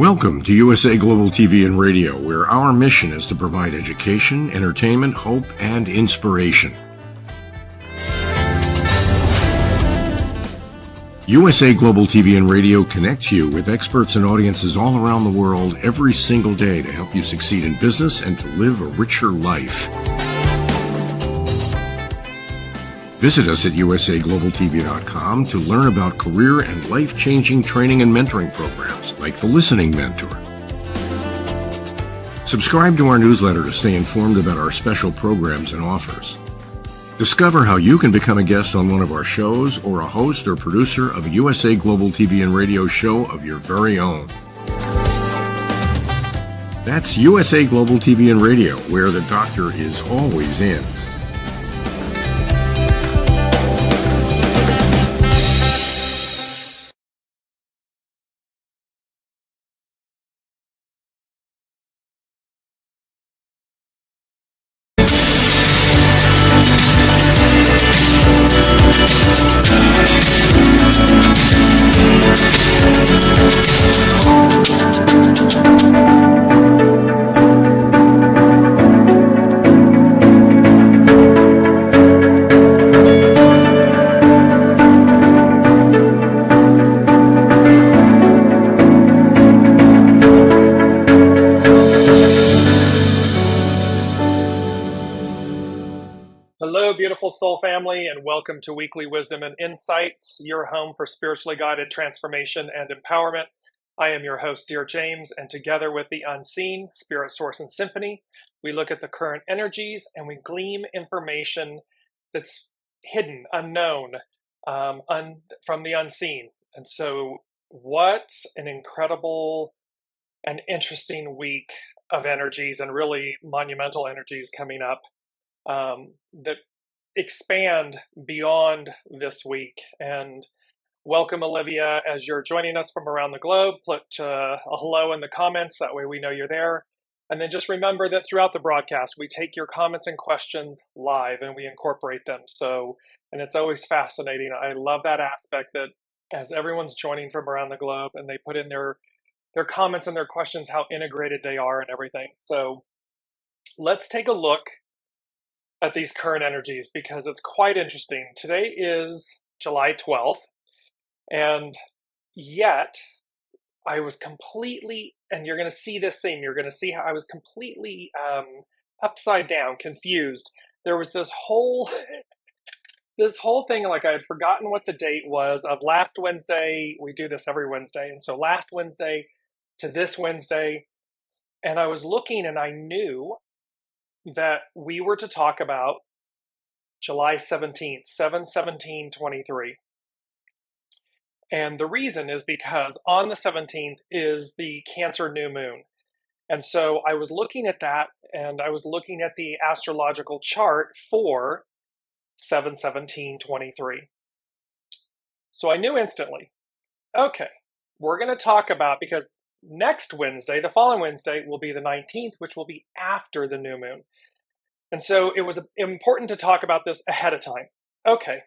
Welcome to USA Global TV and Radio, where our mission is to provide education, entertainment, hope, and inspiration. USA Global TV and Radio connects you with experts and audiences all around the world every single day to help you succeed in business and to live a richer life. Visit us at usaglobaltv.com to learn about career and life-changing training and mentoring programs like the Listening Mentor. Subscribe to our newsletter to stay informed about our special programs and offers. Discover how you can become a guest on one of our shows or a host or producer of a USA Global TV and Radio show of your very own. That's USA Global TV and Radio, where the doctor is always in. Beautiful soul family, and welcome to Weekly Wisdom and Insights, your home for spiritually guided transformation and empowerment. I am your host, Dearjames, and together with the unseen, Spirit, Source, and Symphony, we look at the current energies and we glean information that's hidden, unknown, from the unseen. And so what an incredible and interesting week of energies, and really monumental energies coming up that expand beyond this week. And welcome, Olivia, as you're joining us from around the globe. Put a hello in the comments, that way we know you're there. And then just remember that throughout the broadcast, we take your comments and questions live and we incorporate them. And it's always fascinating. I love that aspect, that as everyone's joining from around the globe and they put in their comments and their questions, how integrated they are and everything. So let's take a look at these current energies, because it's quite interesting. Today is July 12th, and yet I was completely, and you're going to see this theme, you're going to see how I was completely upside down, confused. There was this whole thing, like I had forgotten what the date was of last Wednesday. We do this every Wednesday, and so last Wednesday to this Wednesday, and I was looking and I knew that we were to talk about July 17th, 7/17/23. And the reason is because on the 17th is the Cancer new moon. And so I was looking at that, and I was looking at the astrological chart for 7/17/23. So I knew instantly, okay, we're going to talk about, because next Wednesday, the following Wednesday, will be the 19th, which will be after the new moon. And so it was important to talk about this ahead of time. Okay,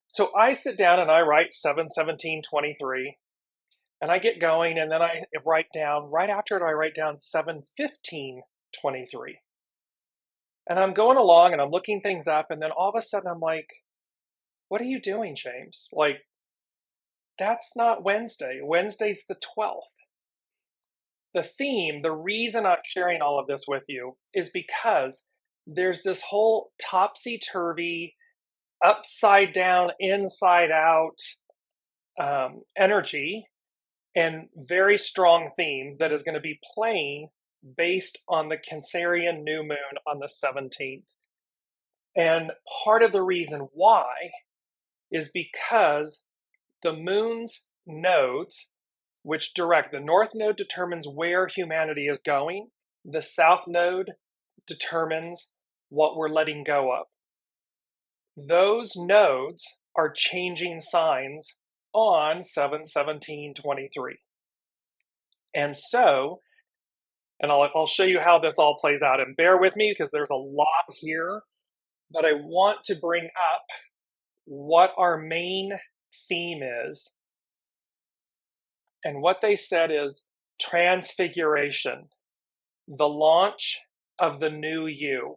so I sit down and I write 7/17/23, and I get going, and then I write down, right after it, I write down 7/15/23. And I'm going along and I'm looking things up, and then all of a sudden I'm like, what are you doing, James? Like, that's not Wednesday. Wednesday's the 12th. The theme, the reason I'm sharing all of this with you is because there's this whole topsy-turvy, upside down, inside out energy and very strong theme that is going to be playing based on the Cancerian new moon on the 17th. And part of the reason why is because the moon's nodes, which direct, the north node determines where humanity is going. The south node determines what we're letting go of. Those nodes are changing signs on 7/17/23. And so, and I'll show you how this all plays out, and bear with me because there's a lot here, but I want to bring up what our main theme is. And what they said is Transfiguration, the launch of the new you.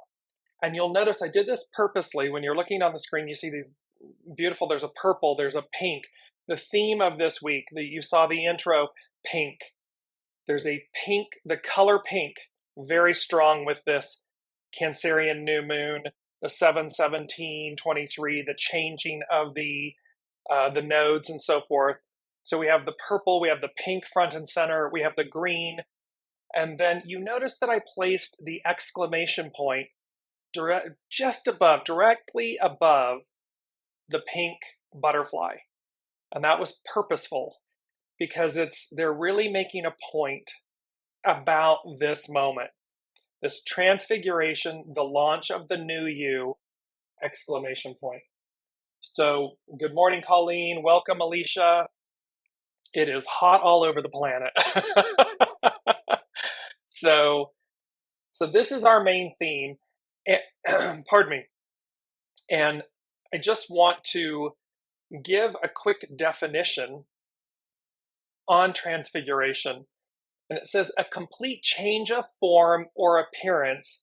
And you'll notice I did this purposely. When you're looking on the screen, you see these beautiful, there's a purple, there's a pink. The theme of this week, you saw the intro, pink. There's a pink, the color pink, very strong with this Cancerian new moon, the 7/17/23, the changing of the nodes and so forth. So we have the purple, we have the pink front and center, we have the green, and then you notice that I placed the exclamation point just above, directly above the pink butterfly. And that was purposeful because they're really making a point about this moment, this transfiguration, the launch of the new you, exclamation point. So good morning, Colleen. Welcome, Alicia. It is hot all over the planet. So this is our main theme. Pardon me. And I just want to give a quick definition on transfiguration. And it says a complete change of form or appearance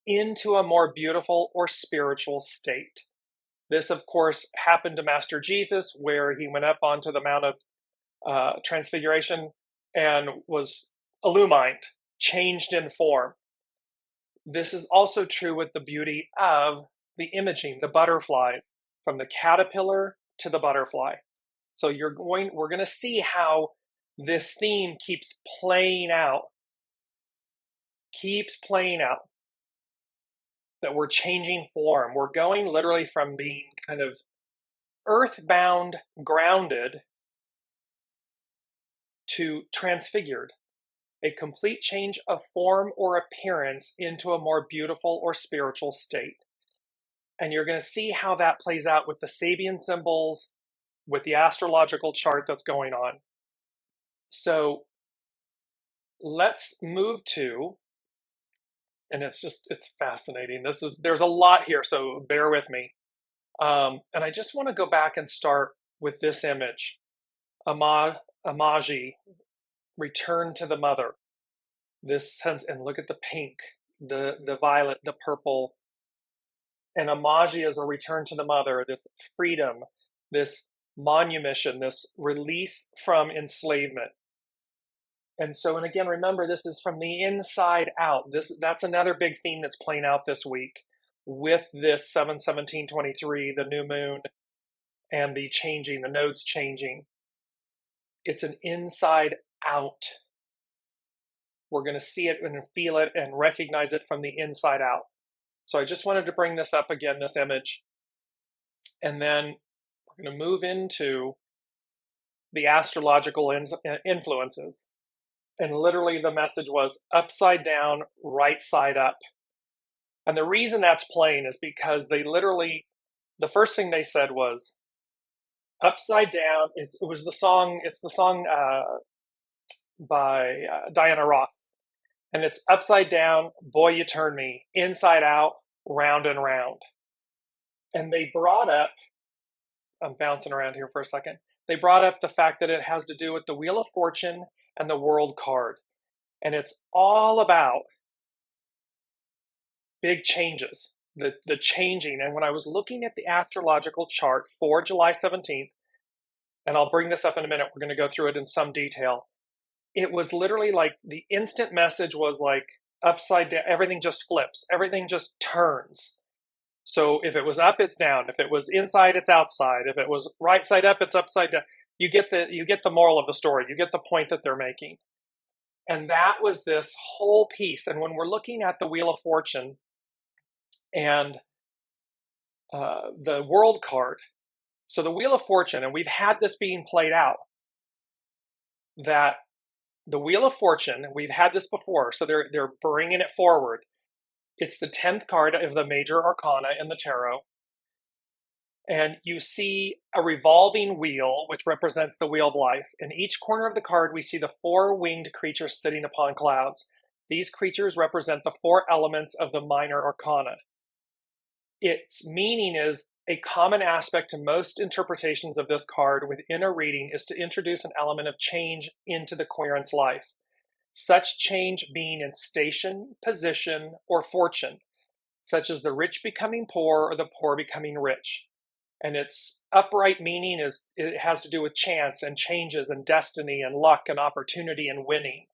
into a more beautiful or spiritual state. This, of course, happened to Master Jesus, where he went up onto the Mount of Transfiguration and was illumined, changed in form. This is also true with the beauty of the imaging, the butterfly, from the caterpillar to the butterfly. So we're going to see how this theme keeps playing out, that we're changing form. We're going literally from being kind of earthbound, grounded, to transfigured, a complete change of form or appearance into a more beautiful or spiritual state. And you're going to see how that plays out with the SABIAN symbols, with the astrological chart that's going on. So let's move to, and it's fascinating. There's a lot here, so bear with me. And I just want to go back and start with this image. Amaji, return to the mother. This sense, and look at the pink, the violet, the purple. And Amaji is a return to the mother, this freedom, this manumission, this release from enslavement. And so, and again, remember, this is from the inside out. That's another big theme that's playing out this week with this 7/17/23, the new moon, and the nodes changing. It's an inside out. We're going to see it and feel it and recognize it from the inside out. So I just wanted to bring this up again, this image. And then we're going to move into the astrological influences. And literally the message was upside down, right side up. And the reason that's playing is because the first thing they said was upside down. It's the song by Diana Ross. And it's upside down, boy, you turn me, inside out, round and round. And they brought up, I'm bouncing around here for a second. They brought up the fact that it has to do with the Wheel of Fortune and the World card. And it's all about big changes, the changing. And when I was looking at the astrological chart for July 17th, and I'll bring this up in a minute, we're going to go through it in some detail. It was literally like the instant message was like upside down. Everything just flips. Everything just turns. So if it was up, it's down. If it was inside, it's outside. If it was right side up, it's upside down. You get the moral of the story. You get the point that they're making. And that was this whole piece. And when we're looking at the Wheel of Fortune and the World card, so the Wheel of Fortune, and we've had this being played out, that the Wheel of Fortune, we've had this before, so they're bringing it forward. It's the 10th card of the major arcana in the tarot. And you see a revolving wheel, which represents the wheel of life. In each corner of the card, we see the 4 winged creatures sitting upon clouds. These creatures represent the 4 elements of the minor arcana. Its meaning is a common aspect to most interpretations of this card within a reading is to introduce an element of change into the querent's life. such change being in station, position, or fortune, such as the rich becoming poor or the poor becoming rich. And its upright meaning is it has to do with chance and changes and destiny and luck and opportunity and winning.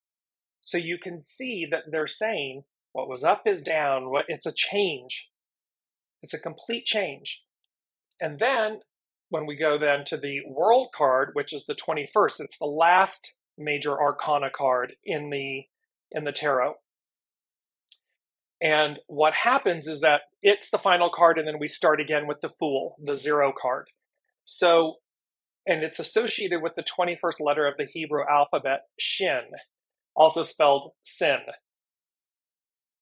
So you can see that they're saying what was up is down. It's a change. It's a complete change. And then when we go then to the world card, which is the 21st, it's the last major arcana card in the tarot. And what happens is that it's the final card, and then we start again with the Fool, the 0 card. So, and it's associated with the 21st letter of the Hebrew alphabet, Shin, also spelled sin.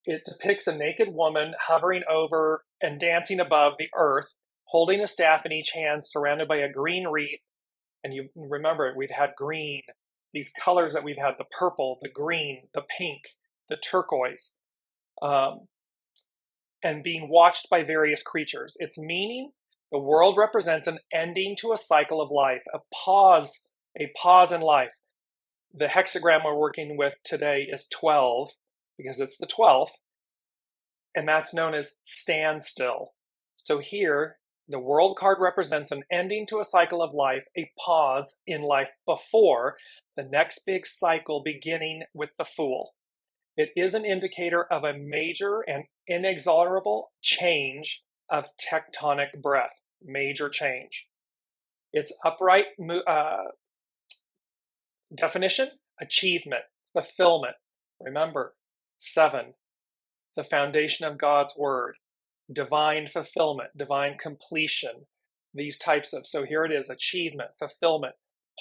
It depicts a naked woman hovering over and dancing above the earth, holding a staff in each hand, surrounded by a green wreath. And you remember, we've had green, these colors that we've had, the purple, the green, the pink, the turquoise, and being watched by various creatures. Its meaning, the world represents an ending to a cycle of life, a pause in life. The hexagram we're working with today is 12, because it's the 12th, and that's known as standstill. So here, the world card represents an ending to a cycle of life, a pause in life before the next big cycle beginning with the Fool. It is an indicator of a major and inexorable change of tectonic breadth, major change. Its upright definition, achievement, fulfillment. Remember, 7, the foundation of God's word, divine fulfillment, divine completion, these types of, so here it is, achievement, fulfillment,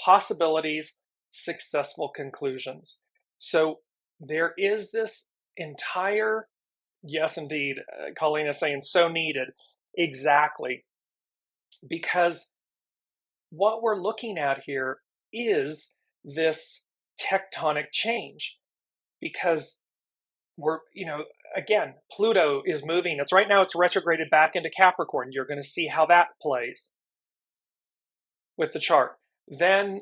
possibilities, successful conclusions. So there is this entire, yes, indeed, Colleen is saying so needed, exactly, because what we're looking at here is this tectonic change, because we're, again, Pluto is moving. It's right now, it's retrograded back into Capricorn. You're going to see how that plays with the chart. Then,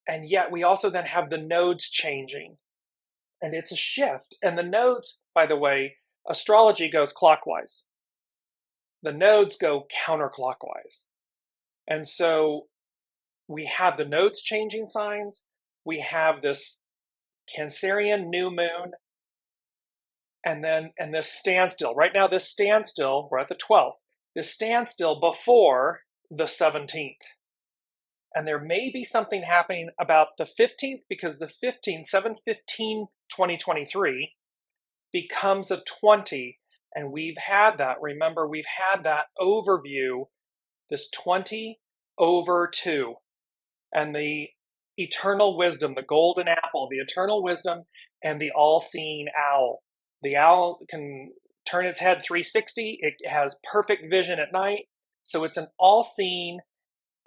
and yet we also then have the nodes changing, and it's a shift. And the nodes, by the way, astrology goes clockwise. The nodes go counterclockwise. And so we have the nodes changing signs. We have this Cancerian new moon, and this standstill. Right now, this standstill, we're at the 12th, this standstill before the 17th. And there may be something happening about the 15th, because the 15th, 7/15/2023, becomes a 20. And we've had that, remember, we've had that overview, this 20/2, and the eternal wisdom, the golden apple, the eternal wisdom, and the all-seeing owl. The owl can turn its head 360. It has perfect vision at night. So it's an all-seeing,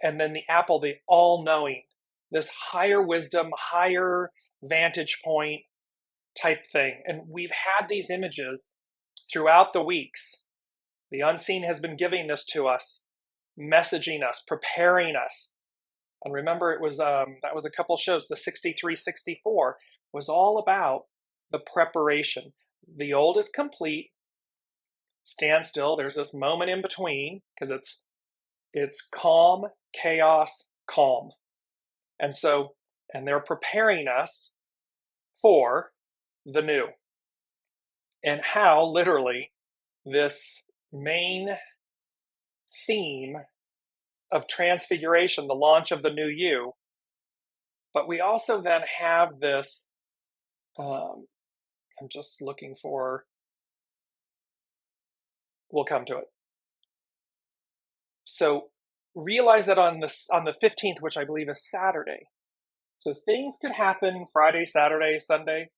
and then the apple, the all-knowing, this higher wisdom, higher vantage point type thing. And we've had these images throughout the weeks. The unseen has been giving this to us, messaging us, preparing us. And remember, it was that was a couple shows. The 63/64 was all about the preparation. The old is complete. Stand still. There's this moment in between, because it's calm, chaos, calm. And so, and they're preparing us for the new. And how, literally, this main theme of Transfiguration, the launch of the new you, but we also then have this, I'm just looking for, we'll come to it. So realize that on the 15th, which I believe is Saturday, so things could happen Friday, Saturday, Sunday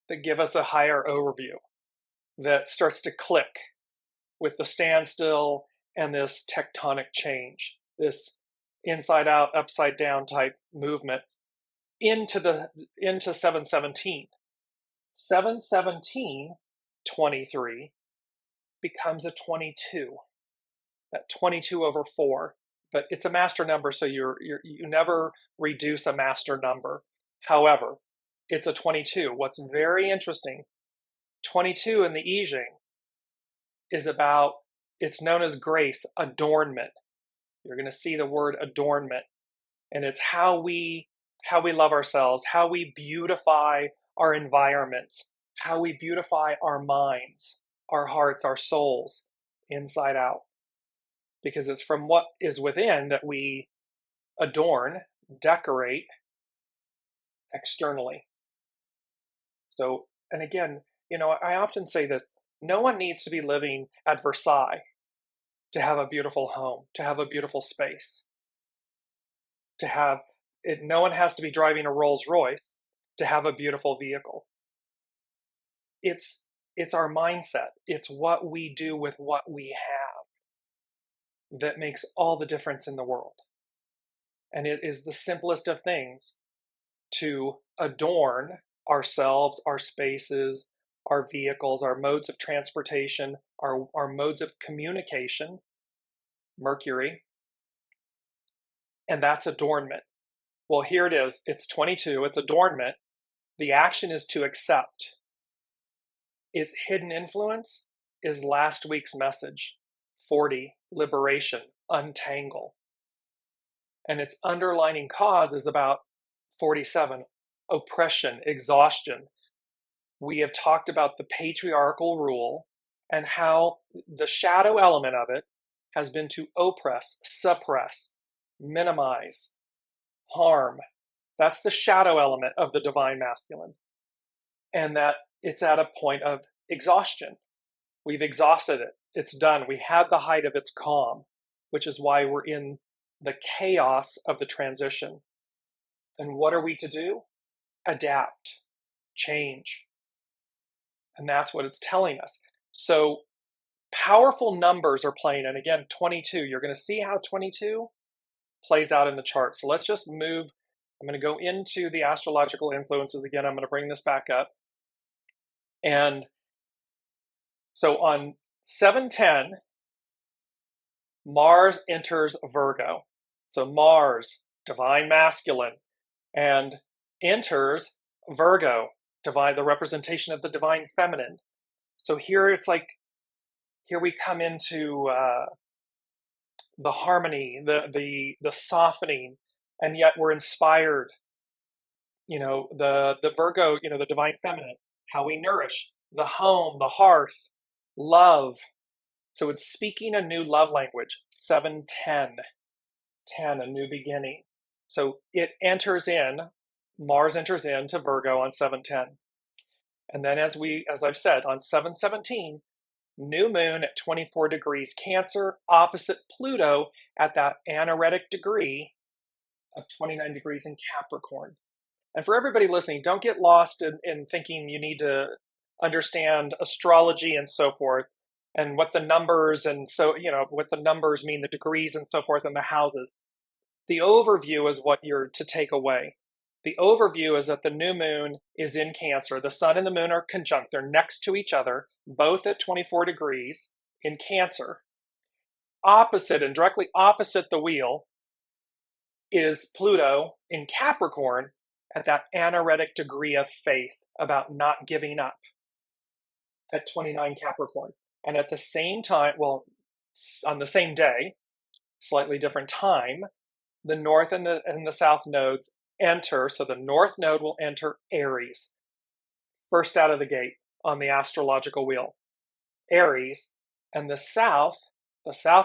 that give us a higher overview that starts to click with the standstill and this tectonic change, this inside out, upside down type movement into 7/17. 7/17/23 becomes a 22. That 22/4, but it's a master number, so you never reduce a master number. However, it's a 22. What's very interesting, 22 in the I Ching is about, it's known as grace, adornment. You're going to see the word adornment, and it's how we love ourselves, how we beautify our environments, how we beautify our minds, our hearts, our souls, inside out. Because it's from what is within that we adorn, decorate externally. So, and again, I often say this, no one needs to be living at Versailles to have a beautiful home, to have a beautiful space, to have it. No one has to be driving a Rolls Royce to have a beautiful vehicle. It's our mindset. It's what we do with what we have that makes all the difference in the world. And it is the simplest of things to adorn ourselves, our spaces, our vehicles, our modes of transportation, our modes of communication, Mercury, and that's adornment. Well, here it is. It's 22. It's adornment. The action is to accept. Its hidden influence is last week's message, 40, liberation, untangle. And its underlining cause is about 47, oppression, exhaustion. We have talked about the patriarchal rule and how the shadow element of it has been to oppress, suppress, minimize, harm. That's the shadow element of the divine masculine. And that it's at a point of exhaustion. We've exhausted it. It's done. We had the height of its calm, which is why we're in the chaos of the transition. And what are we to do? Adapt, change. And that's what it's telling us. So powerful numbers are playing. And again, 22, you're going to see how 22 plays out in the chart. So let's just move. I'm going to go into the astrological influences again. I'm going to bring this back up. And so on 7/10, Mars enters Virgo. So Mars, divine masculine, and enters Virgo, divine, the representation of the divine feminine. So here it's like, here we come into the harmony, the softening, and yet we're inspired. The Virgo, the divine feminine, how we nourish the home, the hearth, love. So it's speaking a new love language. 7/10, 10, a new beginning. So it enters in, Mars enters into Virgo on 7/10. And then as I've said, on 7/17, new moon at 24 degrees Cancer, opposite Pluto at that anaretic degree of 29 degrees in Capricorn. And for everybody listening, don't get lost in thinking you need to understand astrology and so forth, and what the numbers what the numbers mean, the degrees and so forth, and the houses. The overview is what you're to take away. The overview is that the new moon is in Cancer. The sun and the moon are conjunct. They're next to each other, both at 24 degrees in Cancer. Opposite and directly opposite the wheel is Pluto in Capricorn at that anaretic degree of faith, about not giving up, at 29 Capricorn. And at the same time, on the same day, slightly different time, the north and the south nodes enter. So the north node will enter Aries, first out of the gate on the astrological wheel. Aries. And the south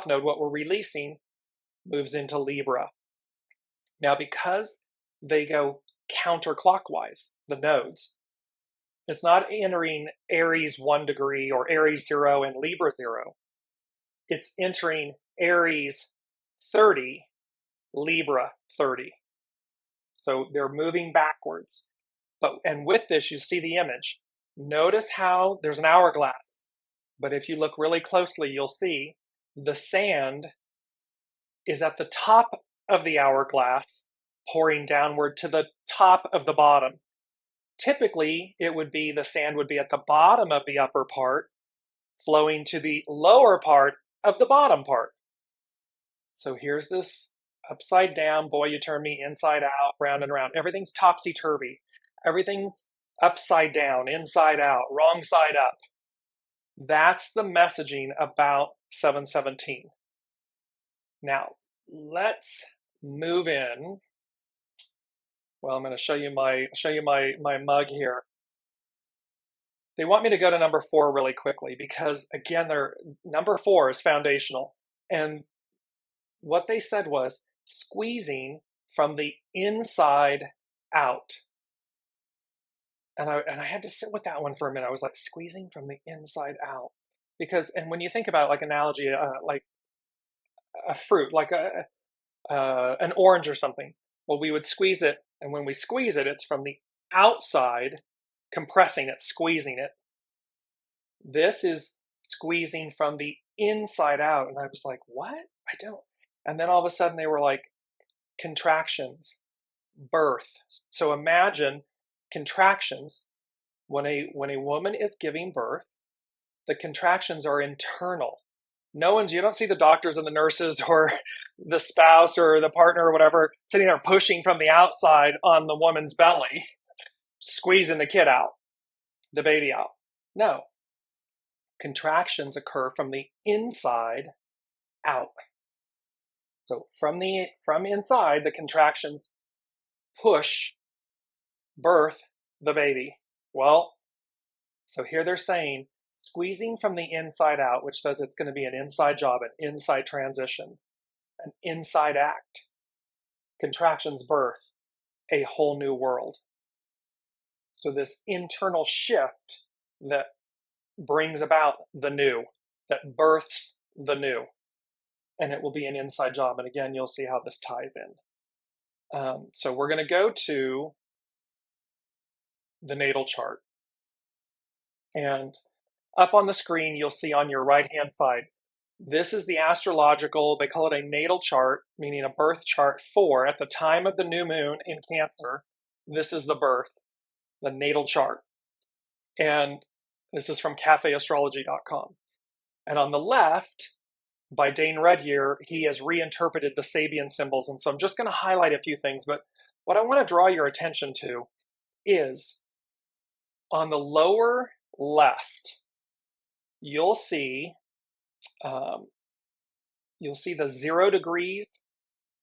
node, what we're releasing, moves into Libra. Now, because they go counterclockwise, the nodes, it's not entering Aries 1 degree or Aries 0 and Libra 0. It's entering Aries 30, Libra 30. So they're moving backwards. And with this, you see the image. Notice how there's an hourglass. But if you look really closely, you'll see the sand is at the top of the hourglass, pouring downward to the top of the bottom. Typically, the sand would be at the bottom of the upper part, flowing to the lower part of the bottom part. So here's this upside down, boy, you turn me inside out, round and round. Everything's topsy-turvy. Everything's upside down, inside out, wrong side up. That's the messaging about 717. Now, let's move in. Well, I'm going to show you my mug here. They want me to go to number 4 really quickly because, again, number 4 is foundational. And what they said was squeezing from the inside out. And I had to sit with that one for a minute. I was like, squeezing from the inside out. Because, and when you think about like analogy, like a fruit, like an orange or something, well, we would squeeze it. And when we squeeze it, it's from the outside, compressing it, squeezing it. This is squeezing from the inside out. And I was like, what? I don't. And then all of a sudden they were like, contractions, birth. So imagine contractions. When a woman is giving birth, the contractions are internal. You don't see the doctors and the nurses or the spouse or the partner or whatever sitting there pushing from the outside on the woman's belly, squeezing the kid out, the baby out. No. Contractions occur from the inside out. So from inside, the contractions birth the baby. Well, so here they're saying squeezing from the inside out, which says it's going to be an inside job, an inside transition, an inside act. Contractions birth a whole new world. So this internal shift that brings about the new, that births the new, and it will be an inside job. And again, you'll see how this ties in. So we're going to go to the natal chart. And up on the screen, you'll see on your right-hand side, this is the astrological, they call it a natal chart, meaning a birth chart for, at the time of the new moon in Cancer, this is the birth, the natal chart. And this is from cafeastrology.com. And on the left, by Dane Redyear, he has reinterpreted the Sabian symbols. And so I'm just going to highlight a few things. But what I want to draw your attention to is on the lower left, you'll see the 0 degrees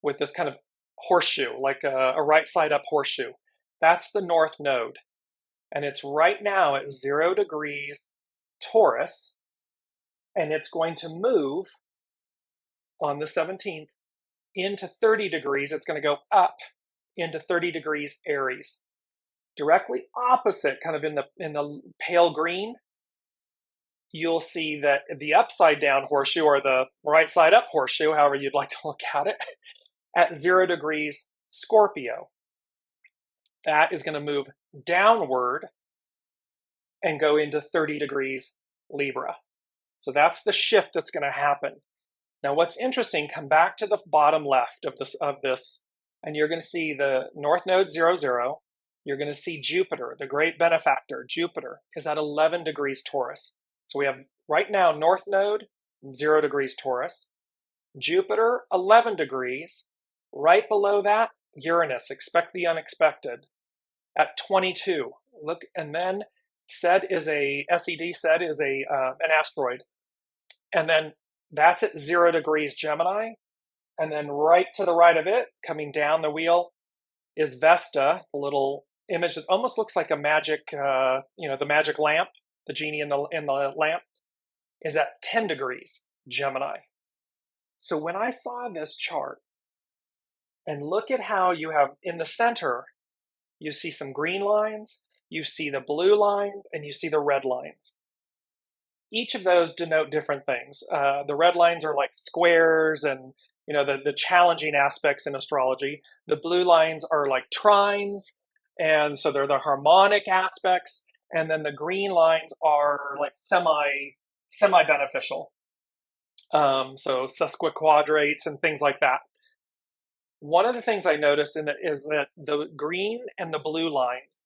with this kind of horseshoe, like a right side up horseshoe. That's the north node. And it's right now at 0 degrees Taurus. And it's going to move on the 17th into 30 degrees. It's going to go up into 30 degrees Aries. Directly opposite, kind of in the pale green, you'll see that the upside down horseshoe, or the right side up horseshoe, however you'd like to look at it, at 0 degrees Scorpio. That is going to move downward and go into 30 degrees Libra. So that's the shift that's going to happen. Now, what's interesting, come back to the bottom left of this, and you're going to see the North Node 00. You're going to see Jupiter, the great benefactor. Jupiter is at 11 degrees Taurus. So we have right now North Node 0 degrees Taurus, Jupiter 11 degrees. Right below that, Uranus, expect the unexpected, at 22. Look, and then SED is an asteroid. And then that's at 0 degrees Gemini. And then right to the right of it, coming down the wheel, is Vesta, the little image that almost looks like a magic, the magic lamp, the genie in the lamp, is at 10 degrees Gemini. So when I saw this chart, and look at how you have in the center, you see some green lines, you see the blue lines, and you see the red lines. Each of those denote different things. The red lines are like squares and the challenging aspects in astrology. The blue lines are like trines, and so they're the harmonic aspects. And then the green lines are like semi-beneficial. So sesquiquadrates and things like that. One of the things I noticed is that the green and the blue lines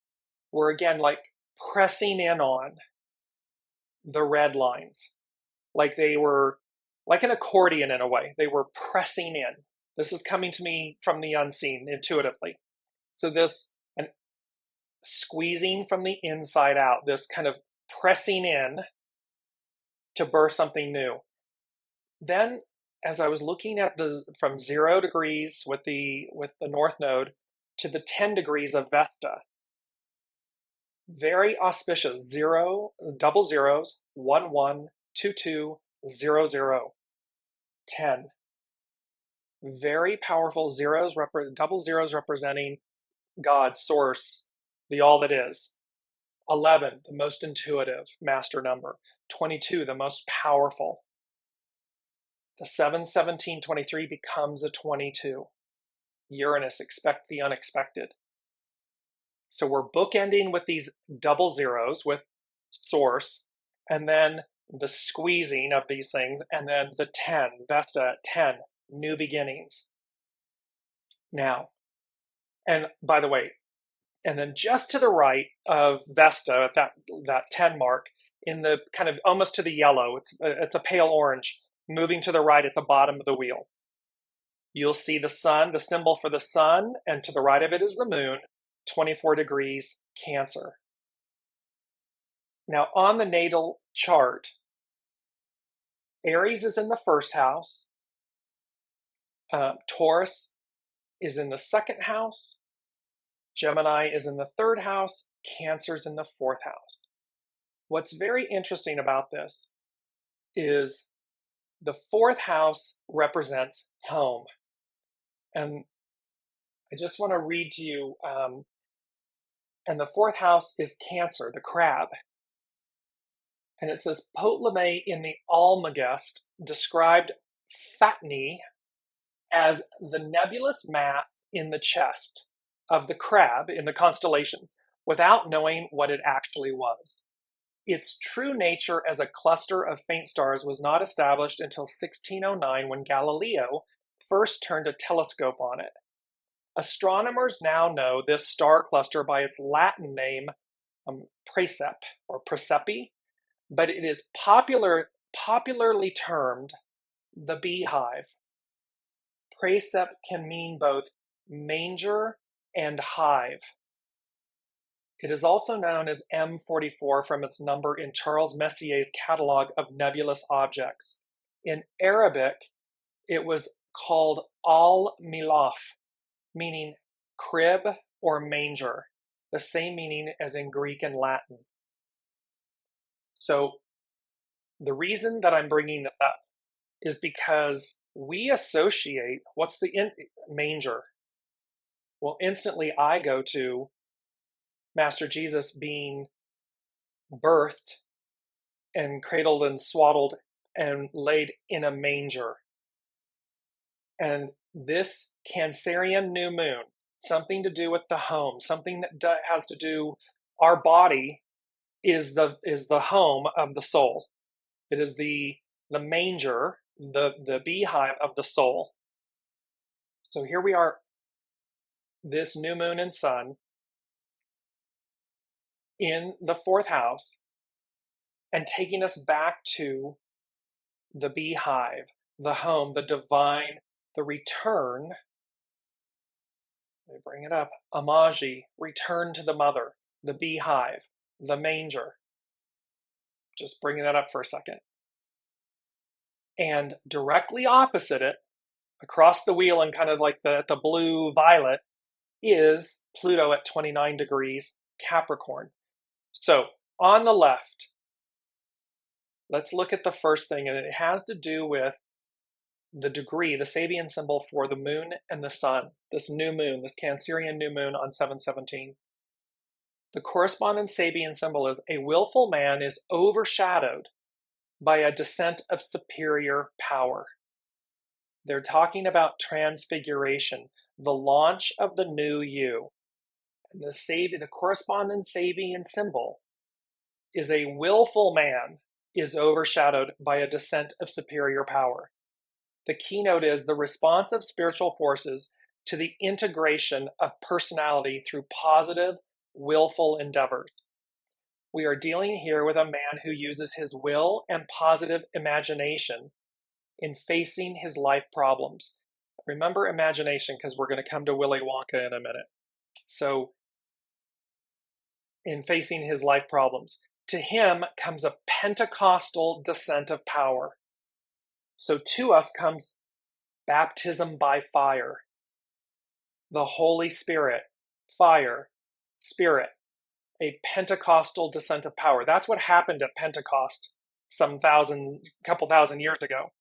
were, again, like pressing in on the red lines. Like they were like an accordion in a way. They were pressing in. This is coming to me from the unseen intuitively. So squeezing from the inside out, this kind of pressing in to birth something new. Then, as I was looking at from 0 degrees with the north node to the 10 degrees of Vesta, very auspicious, 0, double zeros, 1, 1, 2, 2, 0, 0, 10. Very powerful zeros, double zeros representing God, source, the all that is. 11, the most intuitive master number. 22, the most powerful. The 7, 17, 23 becomes a 22. Uranus, expect the unexpected. So we're bookending with these double zeros with source, and then the squeezing of these things, and then the 10, Vesta, 10, new beginnings. Now, and by the way, and then just to the right of Vesta, at that 10 mark, in the kind of almost to the yellow, it's a pale orange, moving to the right at the bottom of the wheel. You'll see the sun, the symbol for the sun, and to the right of it is the moon, 24 degrees Cancer. Now on the natal chart, Aries is in the first house, Taurus is in the second house, Gemini is in the third house, Cancer's in the fourth house. What's very interesting about this is the fourth house represents home. And I just want to read to you, and the fourth house is Cancer, the crab. And it says, Ptolemy in the Almagest described Phatni as the nebulous mass in the chest of the crab in the constellations, without knowing what it actually was. Its true nature as a cluster of faint stars was not established until 1609, when Galileo first turned a telescope on it. Astronomers now know this star cluster by its Latin name, Praecepe or Praesepe, but it is popularly termed the beehive. Praecepe can mean both manger and hive. It is also known as M44 from its number in Charles Messier's catalog of nebulous objects. In Arabic, it was called al-milaf, meaning crib or manger, the same meaning as in Greek and Latin. So the reason that I'm bringing this up is because we associate, what's the manger? Well, instantly I go to Master Jesus being birthed and cradled and swaddled and laid in a manger. And this Cancerian new moon, something to do with the home, something that has to do, our body is the home of the soul. It is the manger, the beehive of the soul. So here we are, this new moon and sun in the fourth house, and taking us back to the beehive, the home, the divine, the return. Let me bring it up. Amagi, return to the mother, the beehive, the manger. Just bringing that up for a second. And directly opposite it, across the wheel and kind of like the blue violet, is Pluto at 29 degrees Capricorn. So on the left, let's look at the first thing, and it has to do with the degree, the Sabian symbol for the moon and the sun, this new moon, this Cancerian new moon on 7/17. The corresponding Sabian symbol is a willful man is overshadowed by a descent of superior power. They're talking about transfiguration, the launch of the new you. And the corresponding Sabian symbol is a willful man is overshadowed by a descent of superior power. The keynote is the response of spiritual forces to the integration of personality through positive, willful endeavors. We are dealing here with a man who uses his will and positive imagination in facing his life problems. Remember imagination, because we're going to come to Willy Wonka in a minute. So in facing his life problems. To him comes a Pentecostal descent of power. So to us comes baptism by fire, the Holy Spirit, fire, Spirit, a Pentecostal descent of power. That's what happened at Pentecost couple thousand years ago.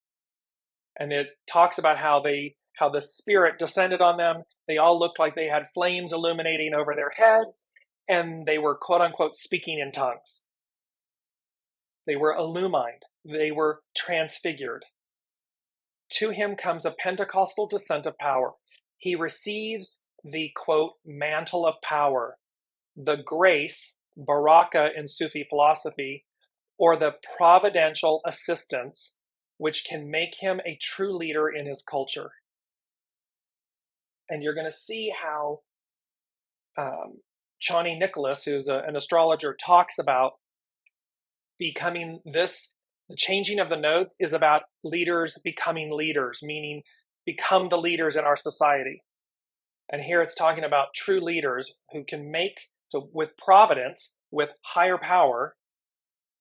And it talks about how the Spirit descended on them. They all looked like they had flames illuminating over their heads, and they were, quote unquote, speaking in tongues. They were illumined. They were transfigured. To him comes a Pentecostal descent of power. He receives the, quote, mantle of power, the grace, baraka in Sufi philosophy, or the providential assistance, which can make him a true leader in his culture. And you're going to see how Chani Nicholas, who's an astrologer, talks about becoming this. The changing of the nodes is about leaders becoming leaders, meaning become the leaders in our society. And here it's talking about true leaders who can make, so with providence, with higher power,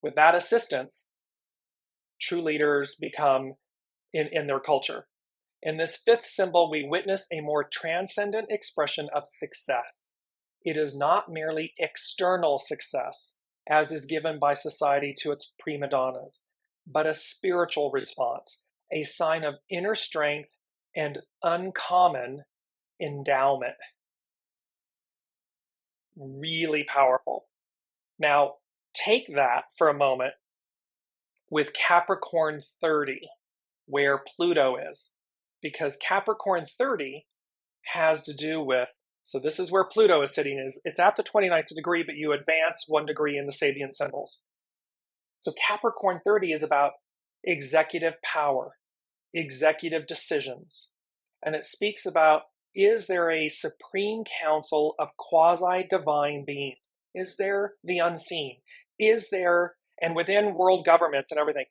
with that assistance, true leaders become in their culture. In this fifth symbol, we witness a more transcendent expression of success. It is not merely external success, as is given by society to its prima donnas, but a spiritual response, a sign of inner strength and uncommon endowment. Really powerful. Now, take that for a moment with Capricorn 30, where Pluto is, because Capricorn 30 has to do with, so this is where Pluto is sitting, it's at the 29th degree, but you advance 1 degree in the Sabian symbols. So Capricorn 30 is about executive power, executive decisions. And it speaks about, is there a supreme council of quasi-divine beings? Is there the unseen? Is there, and within world governments and everything,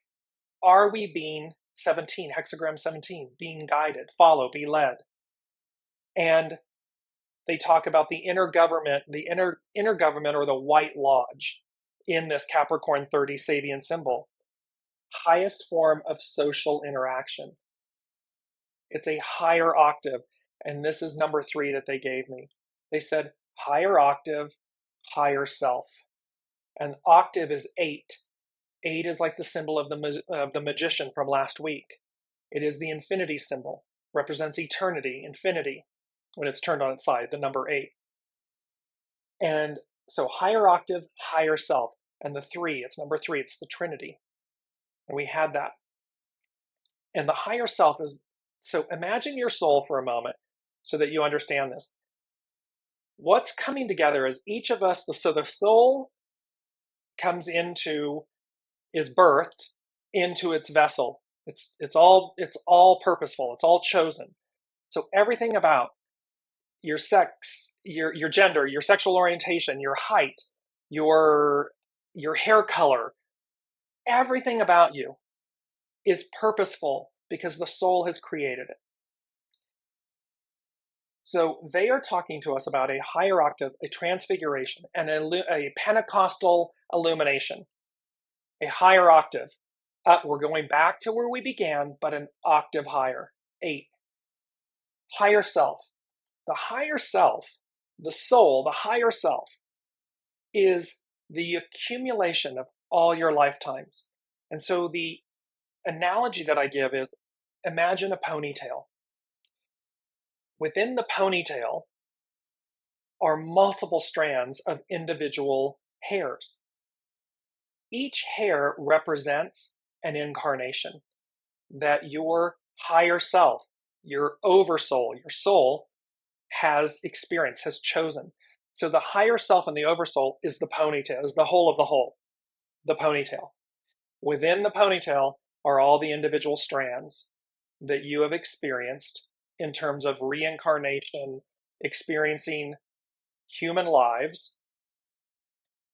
are we being 17, hexagram 17, being guided, follow, be led? And they talk about the inner government, inner government, or the White Lodge in this Capricorn 30 Sabian symbol. Highest form of social interaction. It's a higher octave, and this is number 3 that they gave me. They said higher octave, higher self. And octave is 8. 8 is like the symbol of the magician from last week. It is the infinity symbol, represents eternity, infinity, when it's turned on its side, the number 8. And so higher octave, higher self. And the 3, it's number 3, it's the Trinity. And we had that. And the higher self is, so imagine your soul for a moment so that you understand this. What's coming together is each of us, so the soul comes into, is birthed into its vessel. It's all purposeful. It's all chosen. So everything about your sex, your gender, your sexual orientation, your height, your hair color, everything about you is purposeful because the soul has created it. So they are talking to us about a higher octave, a transfiguration, and a Pentecostal illumination. A higher octave. We're going back to where we began, but an octave higher. 8. Higher self. The higher self, the soul, the higher self, is the accumulation of all your lifetimes. And so the analogy that I give is, imagine a ponytail. Within the ponytail are multiple strands of individual hairs. Each hair represents an incarnation that your higher self, your oversoul, your soul has experienced, has chosen. So the higher self and the oversoul is the ponytail, is the whole of the whole, the ponytail. Within the ponytail are all the individual strands that you have experienced in terms of reincarnation, experiencing human lives,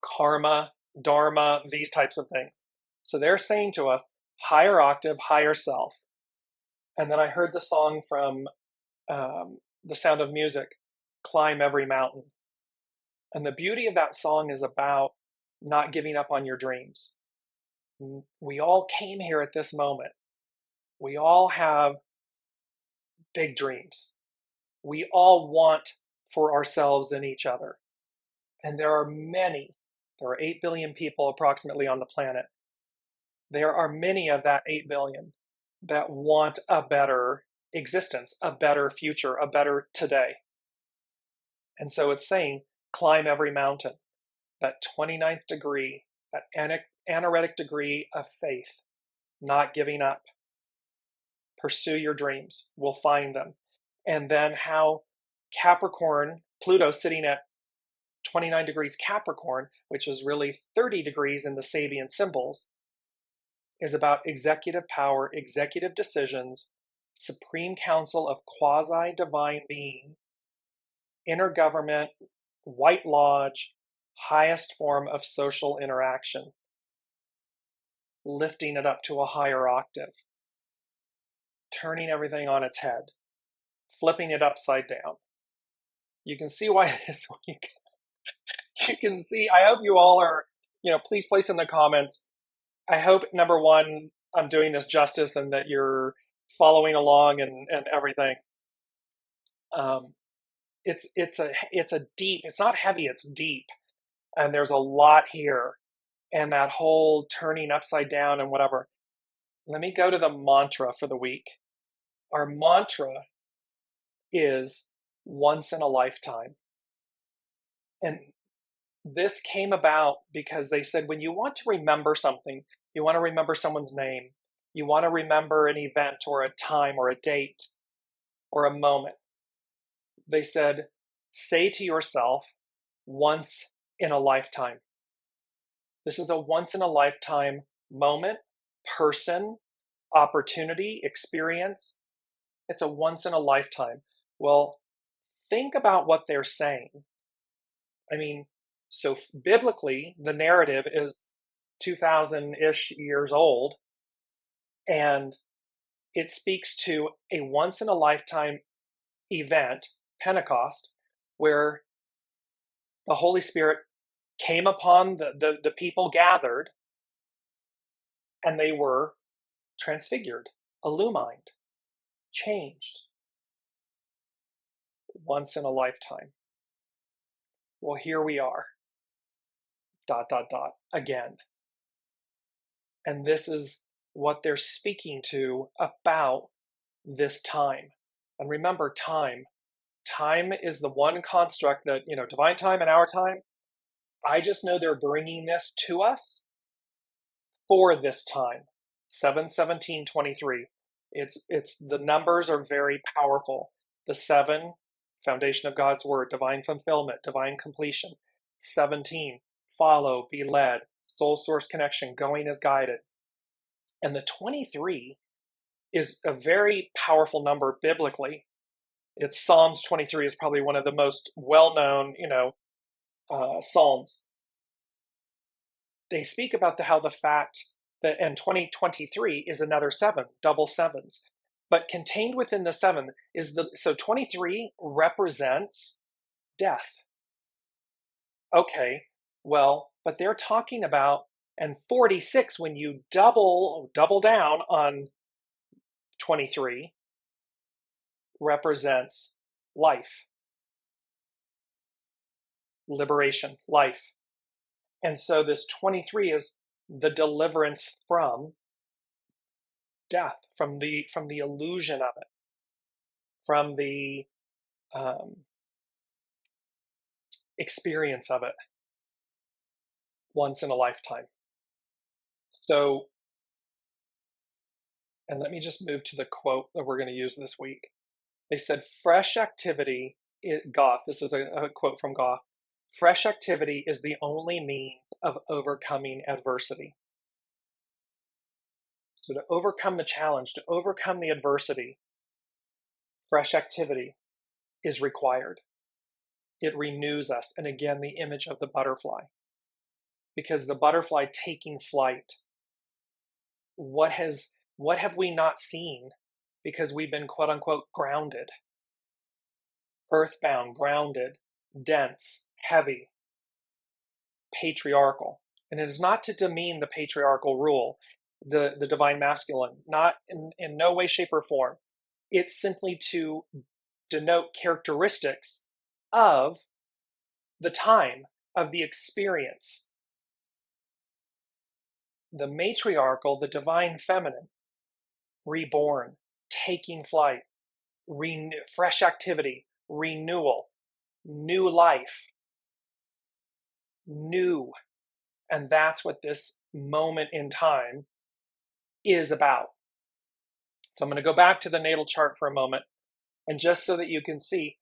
karma, dharma, these types of things. So they're saying to us, higher octave, higher self. And then I heard the song from The Sound of Music, Climb Every Mountain. And the beauty of that song is about not giving up on your dreams. We all came here at this moment. We all have big dreams. We all want for ourselves and each other. And there are 8 billion people approximately on the planet. There are many of that 8 billion that want a better existence, a better future, a better today. And so it's saying, climb every mountain. That 29th degree, that anaretic degree of faith, not giving up. Pursue your dreams. We'll find them. And then how Capricorn, Pluto sitting at 29 degrees Capricorn, which is really 30 degrees in the Sabian symbols, is about executive power, executive decisions, supreme council of quasi-divine being, intergovernment, white lodge, highest form of social interaction, lifting it up to a higher octave, turning everything on its head, flipping it upside down. You can see why this week, you can see, I hope you all are, please place in the comments. I hope, number one, I'm doing this justice and that you're following along and everything. It's a deep, it's not heavy, it's deep. And there's a lot here. And that whole turning upside down and whatever. Let me go to the mantra for the week. Our mantra is once in a lifetime. And this came about because they said when you want to remember something, you want to remember someone's name, you want to remember an event or a time or a date or a moment, they said, say to yourself, once in a lifetime. This is a once in a lifetime moment, person, opportunity, experience. It's a once in a lifetime. Well, think about what they're saying. I mean, so biblically, the narrative is 2,000-ish years old, and it speaks to a once in a lifetime event, Pentecost, where the Holy Spirit came upon the people gathered, and they were transfigured, illumined, changed. Once in a lifetime. Well, here we are. ... again. And this is what they're speaking to about this time. And remember, time is the one construct that, divine time and our time. I just know they're bringing this to us for this time. 7/17/23. It's the numbers are very powerful. The 7, foundation of God's word, divine fulfillment, divine completion. 17, follow, be led, soul source connection, going as guided. And the 23 is a very powerful number biblically. It's Psalms 23 is probably one of the most well-known, Psalms. They speak about how the fact that, and 2023 is another 7, double sevens. But contained within the 7 is so 23 represents death. Okay, well, but they're talking about, and 46, when you double down on 23, represents life, liberation, life. And so this 23 is the deliverance from death, from the illusion of it, from the experience of it, once in a lifetime. So, and let me just move to the quote that we're going to use this week. They said, fresh activity, Goth, this is a quote from Goth, fresh activity is the only means of overcoming adversity. So to overcome the challenge, to overcome the adversity, fresh activity is required. It renews us. And again, the image of the butterfly. Because the butterfly taking flight, what have we not seen? Because we've been quote unquote grounded, earthbound, grounded, dense, heavy. patriarchal. And it is not to demean the patriarchal rule, the divine masculine, not in no way, shape, or form. It's simply to denote characteristics of the time, of the experience. The matriarchal, the divine feminine, reborn, taking flight, fresh activity, renewal, new life, new. And that's what this moment in time is about. So I'm going to go back to the natal chart for a moment, and just so that you can see.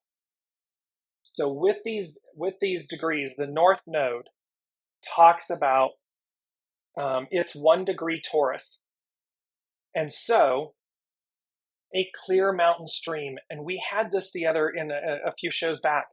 So with these degrees, the North Node talks about it's 1 degree Taurus. And so a clear mountain stream, and we had this the other in a few shows back.